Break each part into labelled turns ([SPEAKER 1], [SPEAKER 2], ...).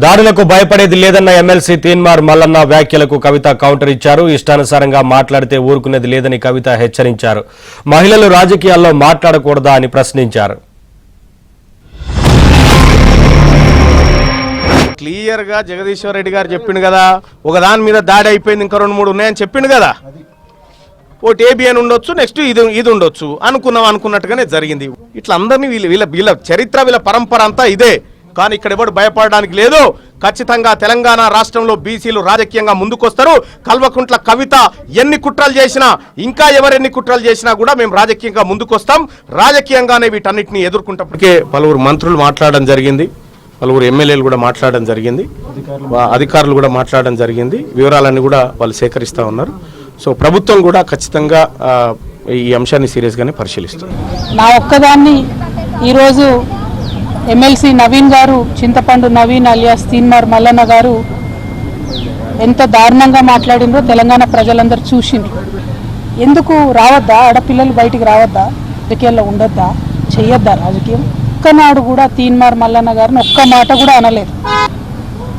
[SPEAKER 1] దాడులకు భయపడేది లేదన్న ఎమ్మెల్సీ తీన్మార్ మల్లన్న వ్యాఖ్యలకు కవిత కౌంటర్ ఇచ్చారు. ఇష్టానుసారంగా మాట్లాడితే ఊరుకునేది లేదని కవిత హెచ్చరించారు. మహిళలు రాజకీయాల్లో మాట్లాడకూడదా అని ప్రశ్నించారు.
[SPEAKER 2] క్లియర్ గా జగదీశ్వర్ రెడ్డి గారు చెప్పిండు కదా, ఒక దాని మీద దాడి అయిపోయింది, ఇంకా 2-3 ఉన్నాయని చెప్పిండు కదా. ఒకటి ఏబిఎన్ ఉండొచ్చు, నెక్స్ట్ ఇది ఉండొచ్చు అనుకున్నట్టుగానే జరిగింది. ఇట్లా అందరినీ వీళ్ళ చరిత్ర, వీళ్ళ పరంపర అంతా ఇదే. కానీ ఇక్కడ ఎవరు భయపడడానికి లేదు. ఖచ్చితంగా తెలంగాణ రాష్ట్రంలో బీసీలు రాజకీయంగా ముందుకొస్తారు. కల్వకుంట్ల కవిత ఎన్ని కుట్రలు చేసినా, ఇంకా ఎవరెన్ని కుట్రలు చేసినా కూడా మేము రాజకీయంగా ముందుకొస్తాం. రాజకీయంగానే వీటన్నిటిని ఎదుర్కొంటప్పటికే పలువురు మంత్రులు మాట్లాడడం జరిగింది, పలువురు ఎమ్మెల్యేలు కూడా మాట్లాడడం జరిగింది, అధికారులు కూడా మాట్లాడడం జరిగింది. వివరాలన్నీ కూడా వాళ్ళు సేకరిస్తూ ఉన్నారు. సో ప్రభుత్వం కూడా ఖచ్చితంగా ఈ అంశాన్ని సీరియస్గానే పరిశీలిస్తుంది.
[SPEAKER 3] నా ఒక్కదాన్ని ఈరోజు ఎమ్మెల్సీ నవీన్ గారు, చింతపండు నవీన్ అలియాస్ తీన్మార్ మల్లన్న గారు ఎంత దారుణంగా మాట్లాడిందో తెలంగాణ ప్రజలందరూ చూసిండ్రు. ఎందుకు రావద్దా, ఆడపిల్లలు బయటికి రావద్దా, రాజకీయాల్లో ఉండొద్దా, చెయ్యొద్దా రాజకీయం? ఒక్కనాడు కూడా తీన్మార్ మల్లన్న గారిని ఒక్క మాట కూడా అనలేదు.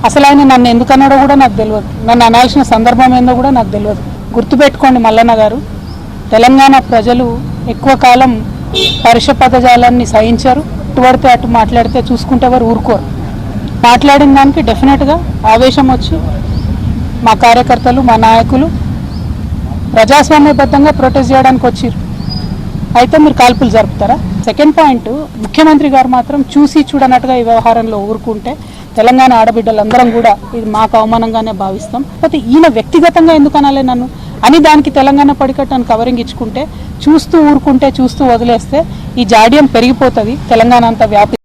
[SPEAKER 3] అసలు ఆయన నన్ను ఎందుకు అన్నాడో కూడా నాకు తెలియదు, నన్ను అనాల్సిన సందర్భం ఏందో కూడా నాకు తెలియదు. గుర్తుపెట్టుకోండి మల్లన్న గారు, తెలంగాణ ప్రజలు ఎక్కువ కాలం పరుష పదజాలాన్ని సహించారు. పడితే అటు మాట్లాడితే చూసుకుంటే ఎవరు ఊరుకోరు. మాట్లాడిన దానికి డెఫినెట్గా ఆవేశం వచ్చి మా కార్యకర్తలు, మా నాయకులు ప్రజాస్వామ్యబద్ధంగా ప్రొటెస్ట్ చేయడానికి వచ్చారు. అయితే మీరు కాల్పులు జరుపుతారా? సెకండ్ పాయింట్, ముఖ్యమంత్రి గారు మాత్రం చూసి చూడనట్టుగా ఈ వ్యవహారంలో ఊరుకుంటే తెలంగాణ ఆడబిడ్డలందరం కూడా ఇది మాకు అవమానంగానే భావిస్తాం. అయితే ఈయన వ్యక్తిగతంగా ఎందుకు అనాలి నన్ను అని దానికి తెలంగాణ పడికట్టని కవరింగ్ ఇచ్చుకుంటే, చూస్తూ ఊరుకుంటే, చూస్తూ వదిలేస్తే ఈ జాడ్యం పెరిగిపోతుంది, తెలంగాణ అంతా వ్యాపి